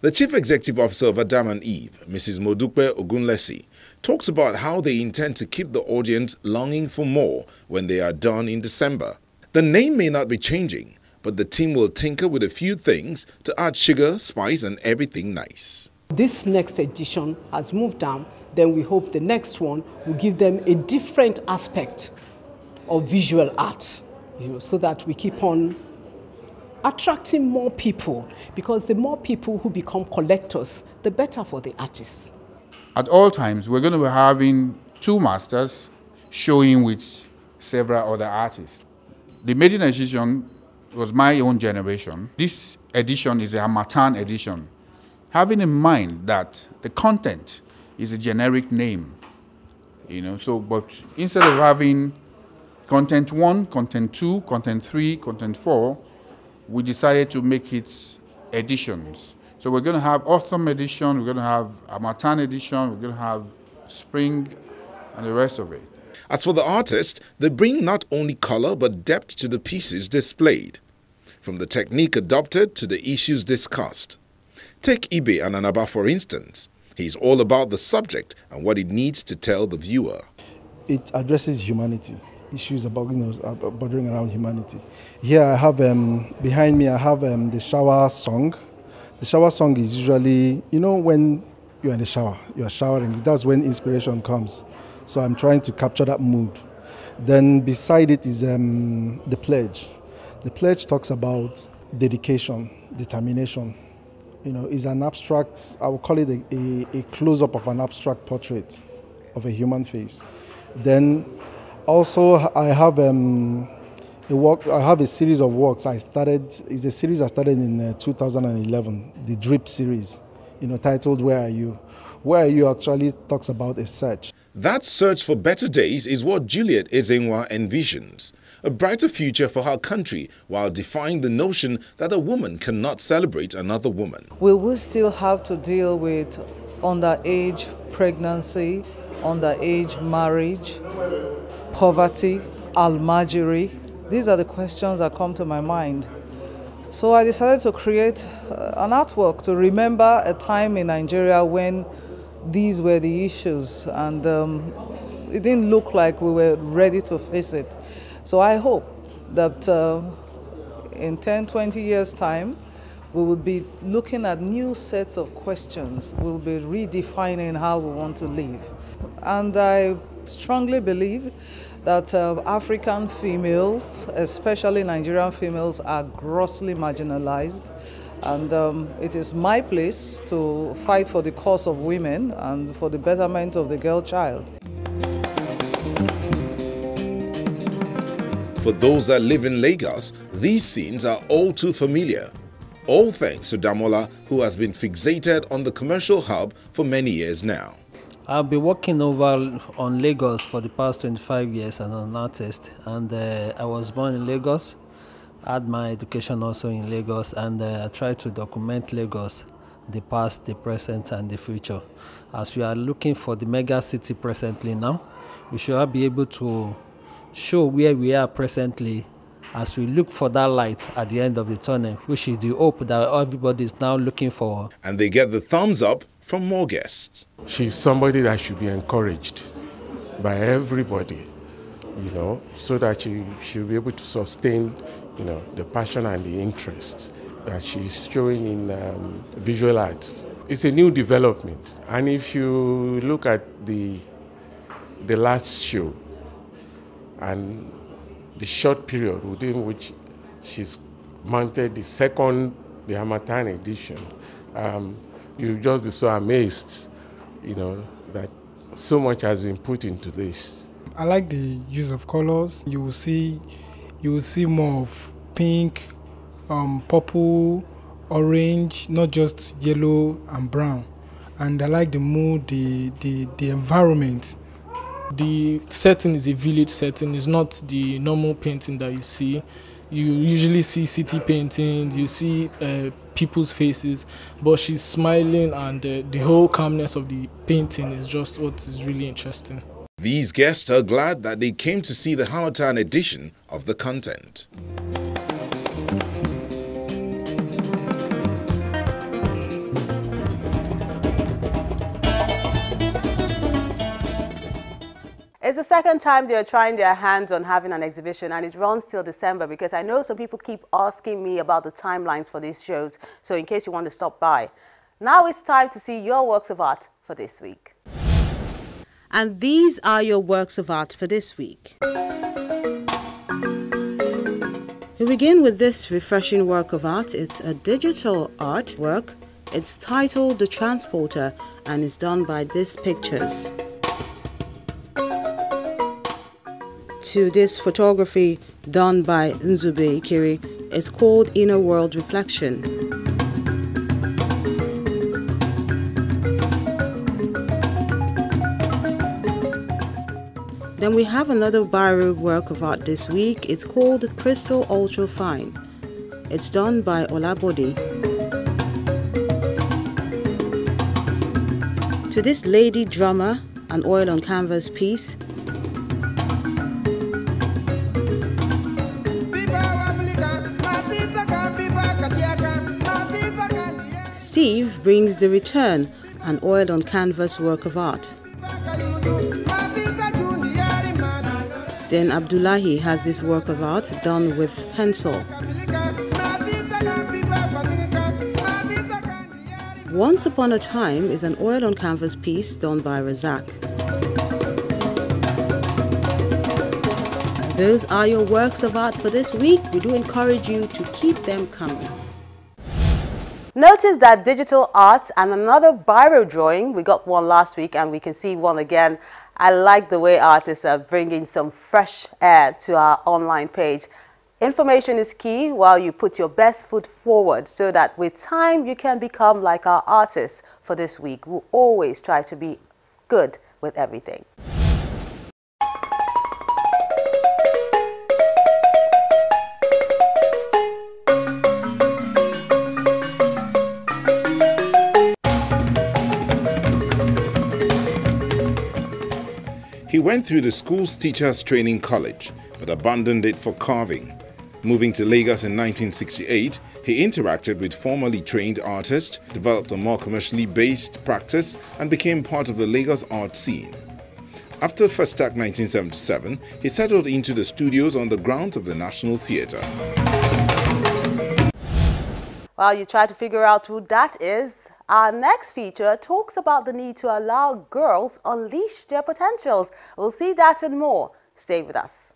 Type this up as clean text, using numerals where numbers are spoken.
The Chief Executive Officer of Adam and Eve, Mrs. Modupe Ogunlesi, talks about how they intend to keep the audience longing for more when they are done in December. The name may not be changing, but the team will tinker with a few things to add sugar, spice and everything nice. This next edition has moved down, then we hope the next one will give them a different aspect of visual art, so that we keep on attracting more people, because the more people who become collectors, the better for the artists. At all times, we're going to be having 2 masters showing with several other artists. The maiden edition was my own generation. This edition is a Harmattan edition, having in mind that the content is a generic name, but instead of having content 1, content 2, content 3, content 4, we decided to make it editions. So we're going to have autumn edition, we're going to have Harmattan edition, we're going to have spring and the rest of it. As for the artists, they bring not only color but depth to the pieces displayed, from the technique adopted to the issues discussed. Take Ibe ANANABA for instance. He's all about the subject and what it needs to tell the viewer. It addresses humanity, issues about bordering around humanity. Here I have behind me I have the shower song. The shower song is usually, when you're in the shower, you're showering, that's when inspiration comes. So I'm trying to capture that mood. Then beside it is the pledge. The pledge talks about dedication, determination. Is an abstract, I would call it a close-up of an abstract portrait of a human face. Then also I have a series of works it's a series I started in 2011, the Drip series, titled Where Are You? Where Are You actually talks about a search. That search for better days is what Juliet EZENWA envisions. A brighter future for her country while defying the notion that a woman cannot celebrate another woman. Will we still have to deal with underage pregnancy, underage marriage, poverty, almajiri? These are the questions that come to my mind. So I decided to create an artwork to remember a time in Nigeria when these were the issues, and it didn't look like we were ready to face it. So I hope that in 10, 20 years' time, we will be looking at new sets of questions. We'll be redefining how we want to live. And I strongly believe that African females, especially Nigerian females, are grossly marginalized. And it is my place to fight for the cause of women and for the betterment of the girl child. For those that live in Lagos, these scenes are all too familiar. All thanks to Damola, who has been fixated on the commercial hub for many years now. I've been working over on Lagos for the past 25 years as an artist, and I was born in Lagos. I had my education also in Lagos, and I try to document Lagos, the past, the present and the future. As we are looking for the mega city presently now, we should be able to show where we are presently as we look for that light at the end of the tunnel, which is the hope that everybody is now looking for. And they get the thumbs up from more guests. She's somebody that should be encouraged by everybody, so that she'll be able to sustain, the passion and the interest that she's showing in visual arts. It's a new development. And if you look at the last show and the short period within which she's mounted the Harmattan edition, you'll just be so amazed, that so much has been put into this. I like the use of colors. You will see more of pink, purple, orange, not just yellow and brown. And I like the mood, the environment. The setting is a village setting. It's not the normal painting that you see. You usually see city paintings, you see people's faces, but she's smiling, and the whole calmness of the painting is just what is really interesting. These guests are glad that they came to see the Harmattan edition of the content. It's the second time they're trying their hands on having an exhibition, and it runs till December, because I know some people keep asking me about the timelines for these shows. So in case you want to stop by. Now it's time to see your works of art for this week. And these are your works of art for this week. We begin with this refreshing work of art. It's a digital artwork. It's titled The Transporter and is done by This Pictures. To this photography done by Nzube Ikiri, it's called Inner World Reflection. Then we have another biro work of art this week. It's called Crystal Ultra Fine. It's done by Olabode. To this Lady Drummer, an oil on canvas piece. Steve brings The Return, an oil on canvas work of art. Then Abdullahi has this work of art done with pencil. Once Upon a Time is an oil on canvas piece done by Razak. Those are your works of art for this week. We do encourage you to keep them coming. Notice that digital art and another biro drawing. We got one last week and we can see one again. I like the way artists are bringing some fresh air to our online page. Information is key while you put your best foot forward, so that with time you can become like our artists for this week, who always try to be good with everything. He went through the school's teachers training college, but abandoned it for carving. Moving to Lagos in 1968, he interacted with formerly trained artists, developed a more commercially based practice, and became part of the Lagos art scene. After Festac 1977, he settled into the studios on the grounds of the National Theatre. While you try to figure out who that is, our next feature talks about the need to allow girls unleash their potentials. We'll see that and more. Stay with us.